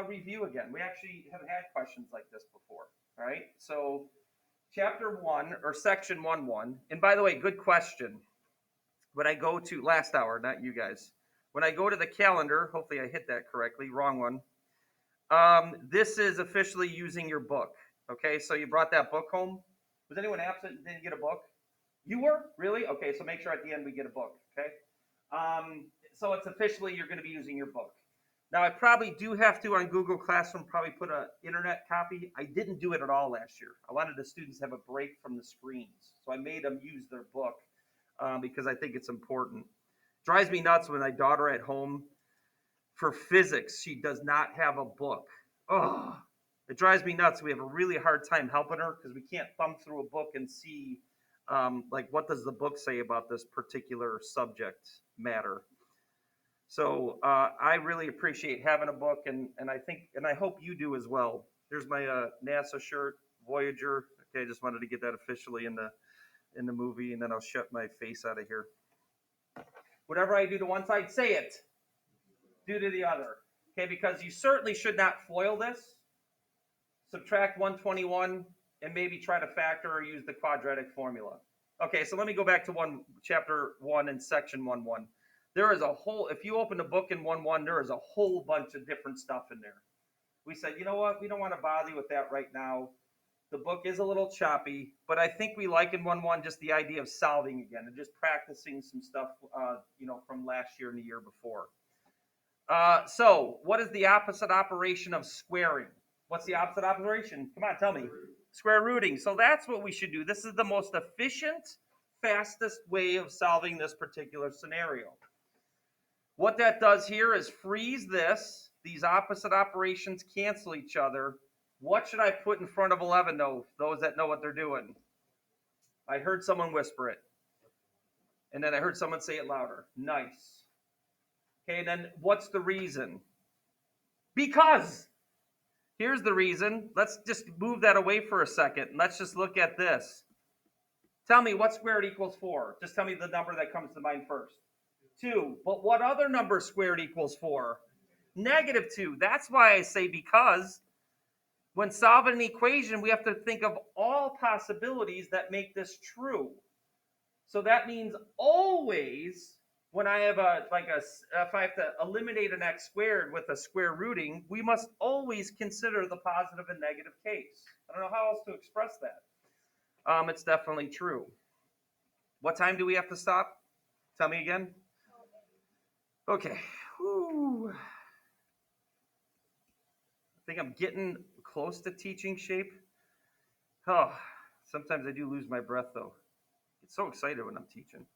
review again. We actually have had questions like this before. All right. So chapter 1 or section 1 1. And by the way, good question. When I go to last hour, not you guys. When I go to the calendar, hopefully I hit that correctly. Wrong one. This is officially using your book. Okay, so you brought that book home. Was anyone absent and didn't get a book? You were? Really? Okay, so make sure at the end we get a book. Okay. So it's officially you're going to be using your book. Now I probably do have to on Google Classroom probably put an internet copy. I didn't do it at all last year. I wanted the students to have a break from the screens, so I made them use their book because I think it's important. Drives me nuts when my daughter at home for physics she does not have a book. Oh, it drives me nuts. We have a really hard time helping her because we can't thumb through a book and see like what does the book say about this particular subject matter. So I really appreciate having a book, and I think and I hope you do as well. Here's my NASA shirt, Voyager. Okay, I just wanted to get that officially in the movie, and then I'll shut my face out of here. Whatever I do to one side, say it. Do to the other. Okay, because you certainly should not foil this. Subtract 121 and maybe try to factor or use the quadratic formula. Okay, so let me go back to chapter 1 and section 1 1. There is a whole, if you open the book in 1 1, there is a whole bunch of different stuff in there. We said, you know what, we don't want to bother you with that right now. The book is a little choppy, but I think we like in 1 1 just the idea of solving again and just practicing some stuff, from last year and the year before. So, what is the opposite operation of squaring? What's the opposite operation? Come on, tell me. Square rooting. So that's what we should do. This is the most efficient, fastest way of solving this particular scenario. What that does here is freeze this. These opposite operations cancel each other. What should I put in front of 11, though, those that know what they're doing? I heard someone whisper it. And then I heard someone say it louder. Nice. Okay, and then what's the reason? Because. Here's the reason. Let's just move that away for a second. Let's just look at this. Tell me what squared equals 4. Just tell me the number that comes to mind first. 2. But what other number squared equals 4? -2. That's why I say because. When solving an equation, we have to think of all possibilities that make this true. So that means always when I have if I have to eliminate an x squared with a square rooting, we must always consider the positive and negative case. I don't know how else to express that. It's definitely true. What time do we have to stop? Tell me again. Okay. Whew. I think I'm getting close to teaching shape. Oh, sometimes I do lose my breath though. I get so excited when I'm teaching.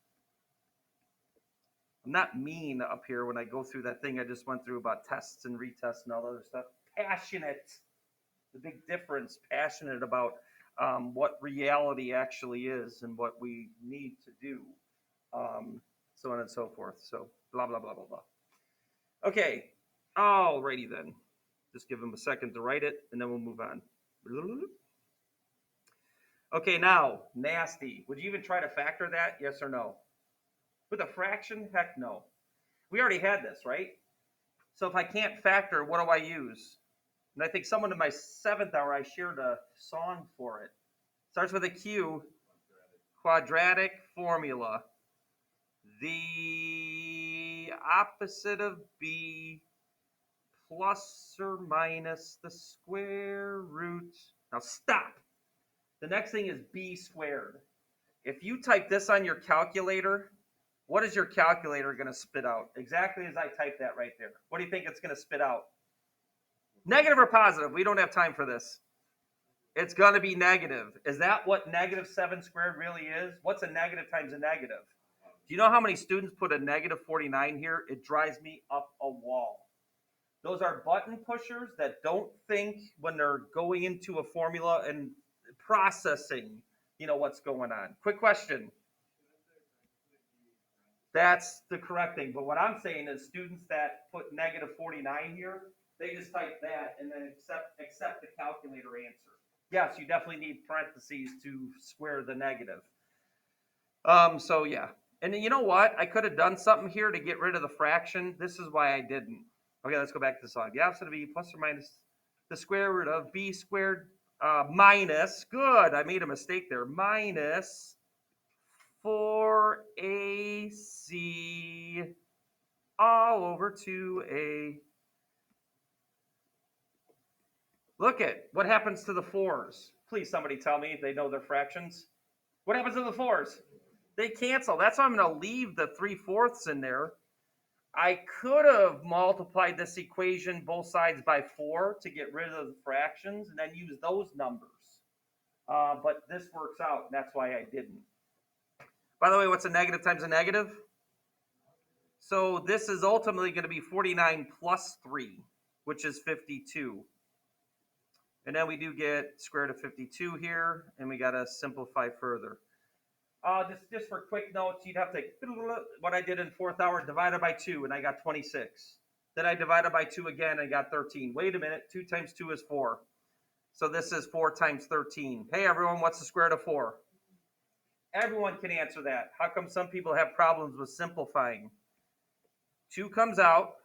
I'm not mean up here when I go through that thing I just went through about tests and retests and all that other stuff. Passionate. The big difference. Passionate about what reality actually is and what we need to do. So on and so forth. So blah, blah, blah, blah, blah. Okay. Alrighty then. Just give them a second to write it and then we'll move on. Okay, now, nasty. Would you even try to factor that? Yes or no? With a fraction? Heck no. We already had this, right? So if I can't factor, what do I use? And I think someone in my 7th hour, I shared a song for it. Starts with a Q. Quadratic formula. The opposite of B plus or minus the square root. Now stop. The next thing is B squared. If you type this on your calculator, what is your calculator going to spit out? Exactly as I type that right there. What do you think it's going to spit out? Negative or positive? We don't have time for this. It's going to be negative. Is that what -7 squared really is? What's a negative times a negative? Do you know how many students put a -49 here? It drives me up a wall. Those are button pushers that don't think when they're going into a formula and processing, what's going on. Quick question. That's the correct thing. But what I'm saying is students that put -49 here, they just type that and then accept the calculator answer. Yes, you definitely need parentheses to square the negative. So yeah. And you know what? I could have done something here to get rid of the fraction. This is why I didn't. Okay, let's go back to the song. The opposite of b plus or minus the square root of b squared minus, good, I made a mistake there, minus 4ac all over 2a. Look at what happens to the 4s. Please, somebody tell me they know their fractions. What happens to the 4s? They cancel. That's why I'm going to leave the 3/4 in there. I could have multiplied this equation both sides by 4 to get rid of the fractions and then use those numbers. But this works out, and that's why I didn't. By the way, what's a negative times a negative? So this is ultimately going to be 49 plus 3, which is 52. And then we do get square root of 52 here, and we got to simplify further. Just for quick notes, you'd have to, what I did in 4th hour, divided by 2, and I got 26. Then I divided by 2 again, and I got 13. Wait a minute, 2 times 2 is 4. So this is 4 times 13. Hey, everyone, what's the square root of 4? Everyone can answer that. How come some people have problems with simplifying? 2 comes out,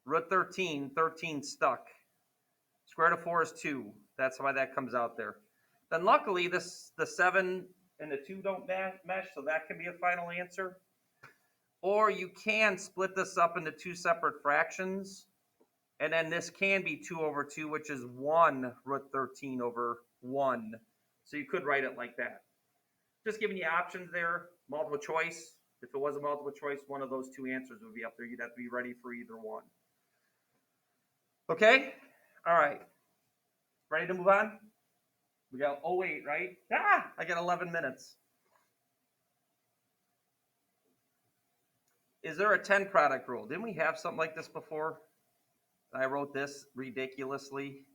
root 13, 13 stuck. Square root of 4 is 2. That's why that comes out there. Then luckily, the 7 and the 2 don't mesh, so that can be a final answer. Or you can split this up into 2 separate fractions, and then this can be 2 over 2, which is 1 root 13 over 1. So you could write it like that. Just giving you options there, multiple choice. If it was a multiple choice, one of those 2 answers would be up there. You'd have to be ready for either one. Okay? All right. Ready to move on? We got 08, right? I got 11 minutes. Is there a 10 product rule? Didn't we have something like this before? I wrote this ridiculously.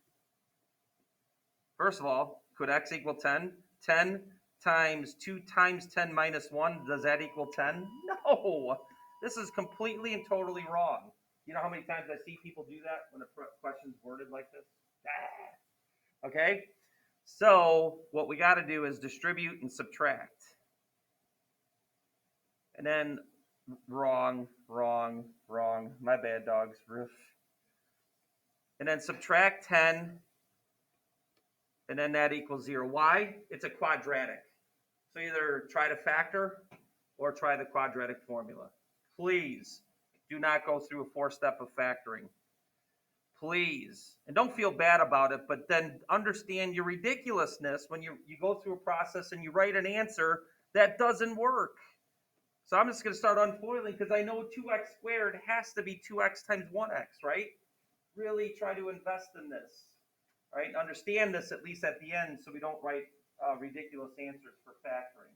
First of all, could x equal 10? 10 times 2 times 10 minus 1, does that equal 10? No! This is completely and totally wrong. You know how many times I see people do that when a question's worded like this? Okay? So what we got to do is distribute and subtract. And then wrong. My bad, dogs. And then subtract 10. And then that equals 0. Why? It's a quadratic. So either try to factor or try the quadratic formula. Please do not go through a 4-step of factoring. Please. And don't feel bad about it, but then understand your ridiculousness when you go through a process and you write an answer that doesn't work. So I'm just going to start unfoiling because I know 2x squared has to be 2x times 1x, right? Really try to invest in this, right? Understand this at least at the end so we don't write ridiculous answers for factoring.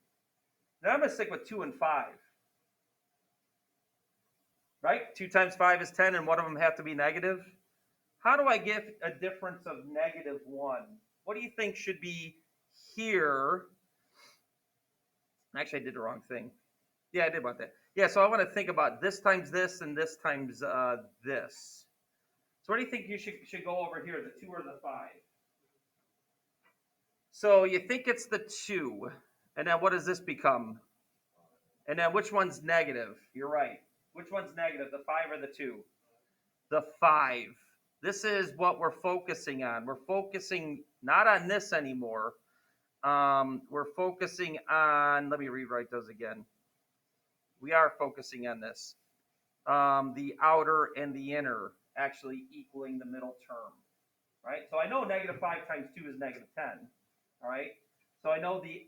Now I'm going to stick with 2 and 5. Right? 2 times 5 is 10 and one of them have to be negative. How do I get a difference of negative 1? What do you think should be here? Actually, I did the wrong thing. Yeah, I did about that. Yeah, so I want to think about this times this and this times this. So what do you think you should go over here, the 2 or the 5? So you think it's the 2, and then what does this become? And then which one's negative? You're right. Which one's negative, the 5 or the 2? The 5. This is what we're focusing on. We're focusing not on this anymore. We're focusing on, let me rewrite those again. We are focusing on this. The outer and the inner actually equaling the middle term, right? So I know negative 5 times 2 is negative 10, all right? So I know the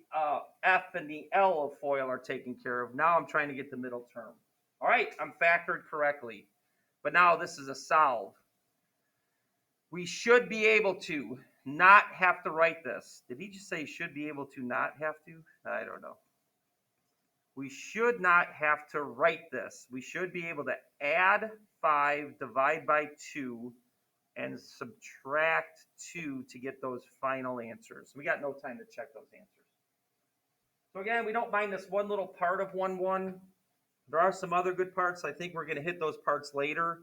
F and the L of FOIL are taken care of. Now I'm trying to get the middle term. All right, I'm factored correctly. But now this is a solve. We should be able to not have to write this. Did he just say should be able to not have to? I don't know. We should not have to write this. We should be able to add 5, divide by 2, and subtract 2 to get those final answers. We got no time to check those answers. So again, we don't mind this one little part of 1-1. There are some other good parts. I think we're going to hit those parts later.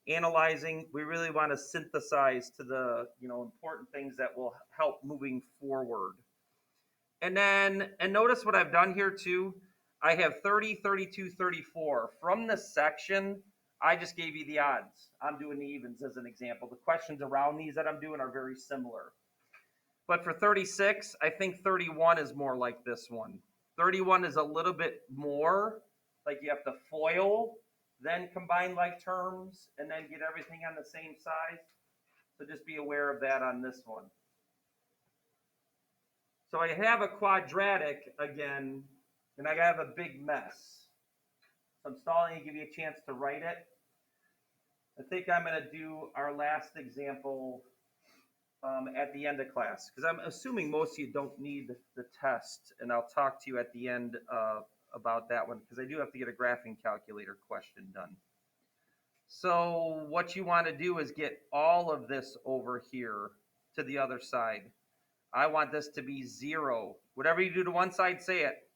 Analyzing, we really want to synthesize to the important things that will help moving forward. And notice what I've done here too. I have 30, 32, 34. From this section, I just gave you the odds. I'm doing the evens as an example. The questions around these that I'm doing are very similar. But for 36, I think 31 is more like this one. 31 is a little bit more like you have to FOIL, then combine like terms, and then get everything on the same size. So just be aware of that on this one. So I have a quadratic again, and I have a big mess. So I'm stalling to give you a chance to write it. I think I'm going to do our last example at the end of class, because I'm assuming most of you don't need the test, and I'll talk to you at the end about that one, because I do have to get a graphing calculator question done. So what you want to do is get all of this over here to the other side. I want this to be 0. Whatever you do to one side, say it.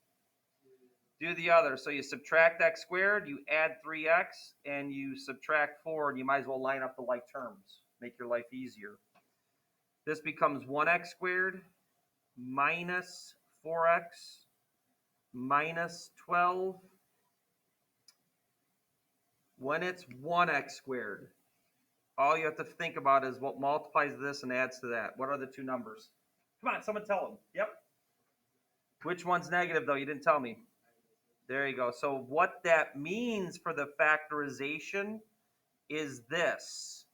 Do the other. So you subtract x squared, you add 3x, and you subtract 4, and you might as well line up the like terms. Make your life easier. This becomes 1x squared minus 4x minus 12 when it's 1x squared. All you have to think about is what multiplies this and adds to that. What are the two numbers? Come on, someone tell them. Yep. Which one's negative, though? You didn't tell me. There you go. So what that means for the factorization is this.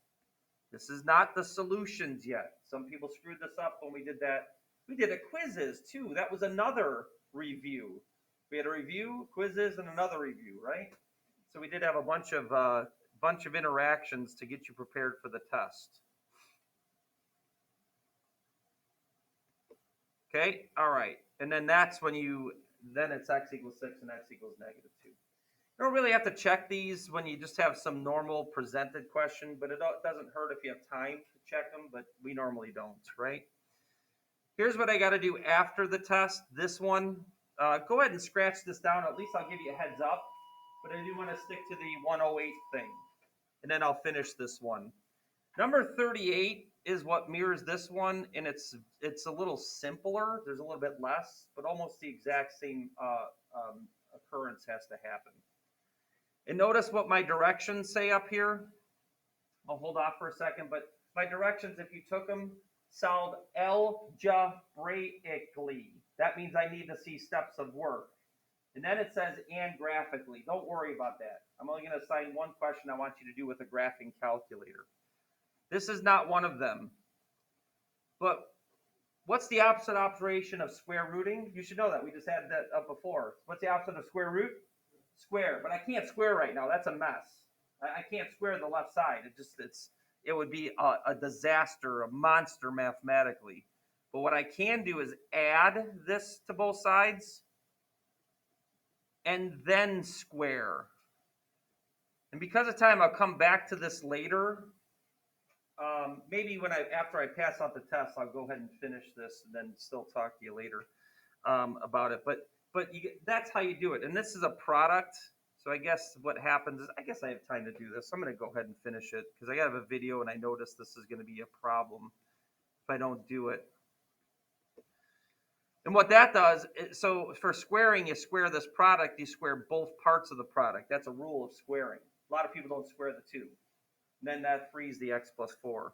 This is not the solutions yet. Some people screwed this up when we did that. We did a quizzes too. That was another review. We had a review, quizzes, and another review, right? So we did have a bunch of interactions to get you prepared for the test. Okay, all right. And then that's when then it's x equals 6 and x equals negative 2. You don't really have to check these when you just have some normal presented question, but it doesn't hurt if you have time to check them, but we normally don't, right? Here's what I got to do after the test. This one, go ahead and scratch this down. At least I'll give you a heads up, but I do want to stick to the 108 thing, and then I'll finish this one. Number 38 is what mirrors this one, and it's a little simpler. There's a little bit less, but almost the exact same occurrence has to happen. And notice what my directions say up here. I'll hold off for a second, but my directions, if you took them, solved algebraically. That means I need to see steps of work. And then it says and graphically. Don't worry about that. I'm only going to assign one question I want you to do with a graphing calculator. This is not one of them. But what's the opposite operation of square rooting? You should know that. We just had that up before. What's the opposite of square root? Square. But I can't square right now. That's a mess. I can't square the left side. It would be a disaster, a monster mathematically. But what I can do is add this to both sides and then square. And because of time, I'll come back to this later. Maybe after I pass out the test, I'll go ahead and finish this and then still talk to you later about it. But that's how you do it. And this is a product. So I guess what happens is, I guess I have time to do this. I'm going to go ahead and finish it because I have a video and I noticed this is going to be a problem if I don't do it. And what that does, so for squaring, you square this product, you square both parts of the product. That's a rule of squaring. A lot of people don't square the two. And then that frees the x plus 4.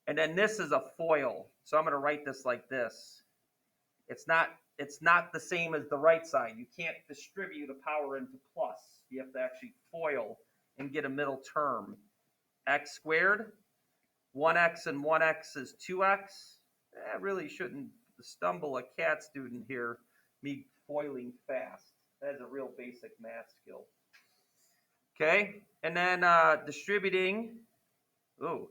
And then this is a FOIL. So I'm going to write this like this. It's not the same as the right side. You can't distribute a power into plus. You have to actually FOIL and get a middle term. X squared, 1x and 1x is 2x. That really shouldn't stumble a CAT student here, me foiling fast. That is a real basic math skill. Okay, and then distributing. Oh,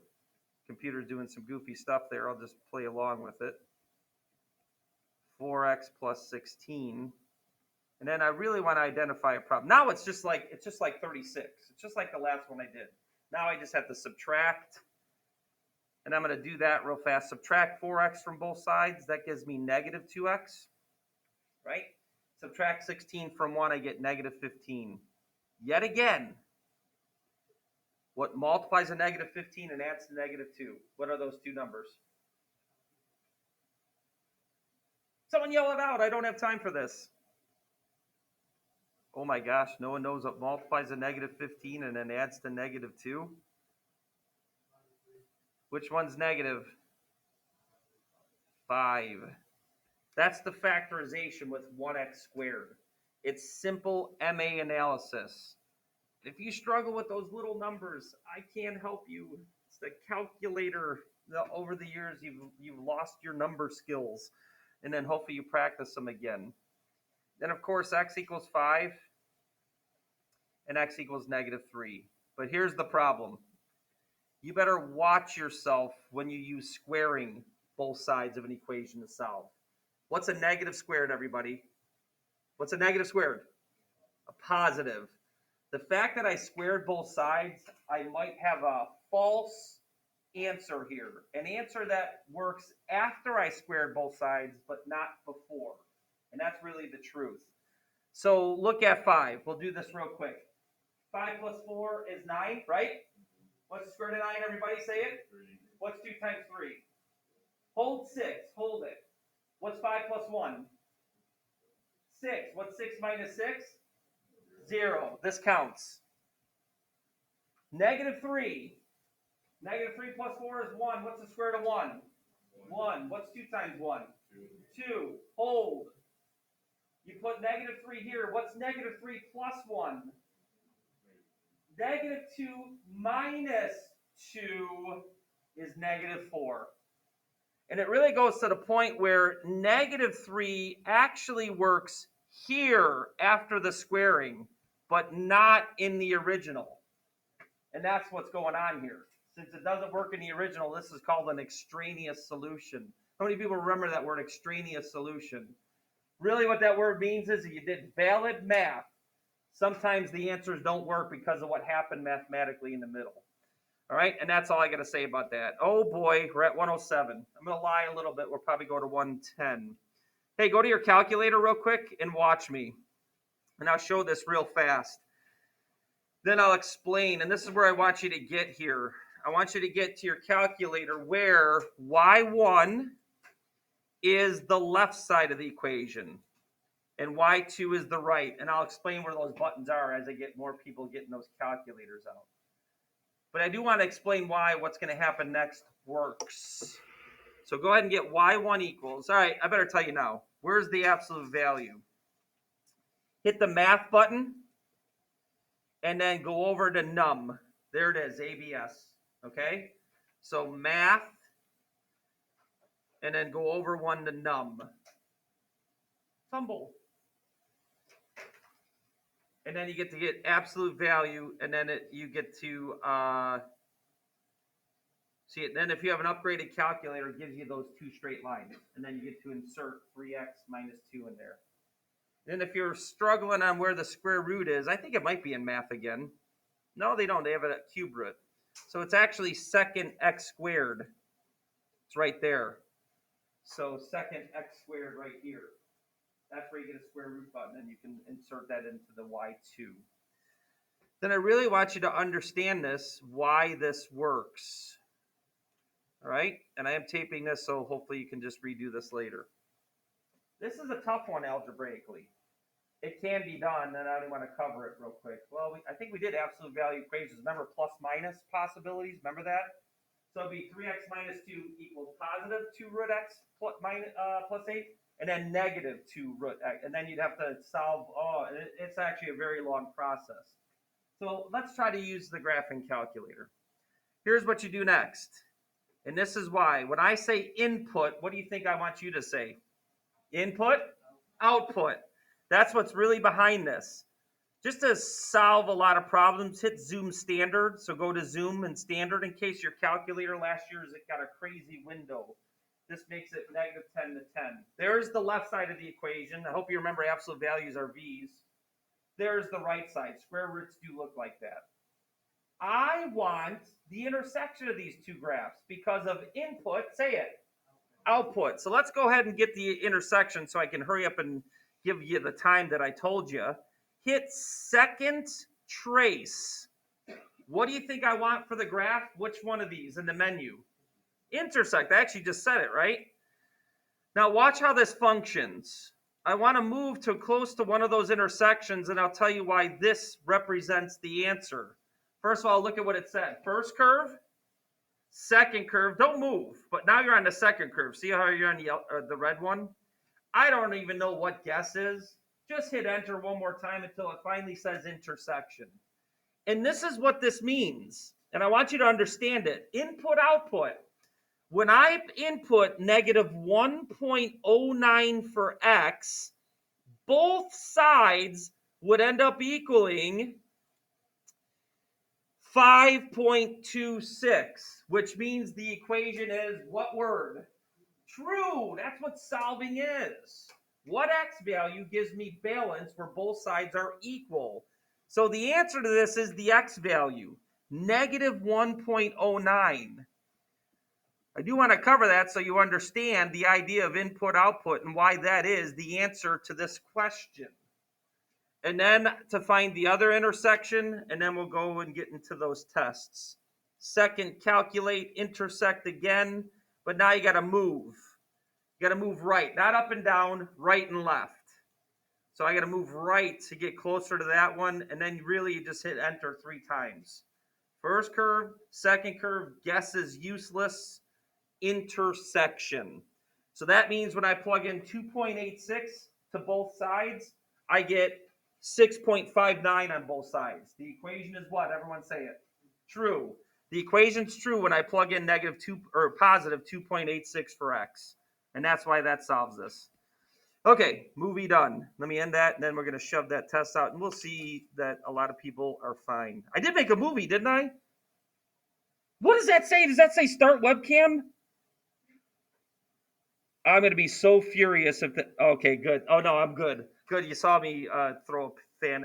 computer's doing some goofy stuff there. I'll just play along with it. 4x plus 16. And then I really want to identify a problem. Now it's just like 36. It's just like the last one I did. Now I just have to subtract. And I'm going to do that real fast. Subtract 4x from both sides. That gives me negative 2x. Right? Subtract 16 from 1, I get negative 15. Yet again, what multiplies a negative 15 and adds to negative 2? What are those two numbers? Someone yell it out. I don't have time for this. Oh my gosh, no one knows what multiplies a negative 15 and then adds to negative 2? Which one's negative? 5. That's the factorization with 1x squared. It's simple MA analysis. If you struggle with those little numbers, I can't help you. It's the calculator. Over the years, you've lost your number skills, and then hopefully you practice them again. Then, of course, x equals 5, and x equals negative 3. But here's the problem. You better watch yourself when you use squaring both sides of an equation to solve. What's a negative squared, everybody? What's a negative squared? A positive. The fact that I squared both sides, I might have a false answer here. An answer that works after I squared both sides, but not before. And that's really the truth. So look at 5. We'll do this real quick. 5 plus 4 is 9, right? What's the square root of 9? Everybody say it. 3. What's 2 times 3? Hold 6. Hold it. What's 5 plus 1? 6. What's 6 minus 6? 0. This counts. Negative 3. Negative 3 plus 4 is 1. What's the square root of 1? 1. What's 2 times 1? 2. Hold. You put negative 3 here. What's negative 3 plus 1? Negative 2 minus 2 is negative 4. And it really goes to the point where negative 3 actually works here after the squaring, but not in the original. And that's what's going on here. Since it doesn't work in the original, this is called an extraneous solution. How many people remember that word, extraneous solution? Really what that word means is that you did valid math. Sometimes the answers don't work because of what happened mathematically in the middle. All right, and that's all I got to say about that. Oh boy, we're at 107. I'm going to lie a little bit. We'll probably go to 110. Hey, go to your calculator real quick and watch me. And I'll show this real fast. Then I'll explain, and this is where I want you to get here. I want you to get to your calculator where y1 is the left side of the equation and y2 is the right. And I'll explain where those buttons are as I get more people getting those calculators out. But I do want to explain why what's going to happen next works. So go ahead and get y1 equals. All right, I better tell you now. Where's the absolute value? Hit the math button and then go over to num. There it is, ABS. Okay? So math and then go over one to num. Tumble. And then you get to get absolute value, and then you get to see it. Then if you have an upgraded calculator, it gives you those two straight lines. And then you get to insert 3x minus 2 in there. Then if you're struggling on where the square root is, I think it might be in math again. No, they don't. They have it at cube root. So it's actually second x squared. It's right there. So second x squared right here. That's where you get a square root button, and you can insert that into the y2. Then I really want you to understand this, why this works. All right? And I am taping this, so hopefully you can just redo this later. This is a tough one algebraically. It can be done, and I only want to cover it real quick. Well, I think we did absolute value equations. Remember plus minus possibilities? Remember that? So it'd be 3x minus 2 equals positive 2 root x plus 8, and then negative 2 root x. And then you'd have to solve, it's actually a very long process. So let's try to use the graphing calculator. Here's what you do next. And this is why. When I say input, what do you think I want you to say? Input, output. That's what's really behind this. Just to solve a lot of problems, hit Zoom Standard. So go to Zoom and Standard in case your calculator last year it got a crazy window. This makes it negative 10 to 10. There's the left side of the equation. I hope you remember absolute values are V's. There's the right side. Square roots do look like that. I want the intersection of these two graphs because of input, say it, output. So let's go ahead and get the intersection so I can hurry up and give you the time that I told you. Hit second trace. What do you think I want for the graph? Which one of these in the menu? Intersect. I actually just said it, right? Now watch how this functions. I want to move to close to one of those intersections, and I'll tell you why this represents the answer. First of all, look at what it said. First curve, second curve. Don't move. But now you're on the second curve. See how you're on the red one? I don't even know what guess is. Just hit enter one more time until it finally says intersection. And this is what this means. And I want you to understand it. Input, output. When I input negative 1.09 for x, both sides would end up equaling 5.26, which means the equation is what word? True. That's what solving is. What x value gives me balance where both sides are equal? So the answer to this is the x value, negative 1.09. I do want to cover that so you understand the idea of input output and why that is the answer to this question. And then to find the other intersection, and then we'll go and get into those tests. Second, calculate, intersect again, but now you got to move. You got to move right, not up and down, right and left. So I got to move right to get closer to that one, and then really you just hit enter 3 times. First curve, second curve, guess is useless, intersection. So that means when I plug in 2.86 to both sides, I get 6.59 on both sides. The equation is what? Everyone say it. True. The equation's true when I plug in negative 2 or positive 2.86 for x. And that's why that solves this. Okay, movie done. Let me end that, and then we're going to shove that test out, and we'll see that a lot of people are fine. I did make a movie, didn't I? What does that say? Does that say start webcam? I'm going to be so furious if the. Okay, good. Oh, no, I'm good. Good. You saw me throw a pan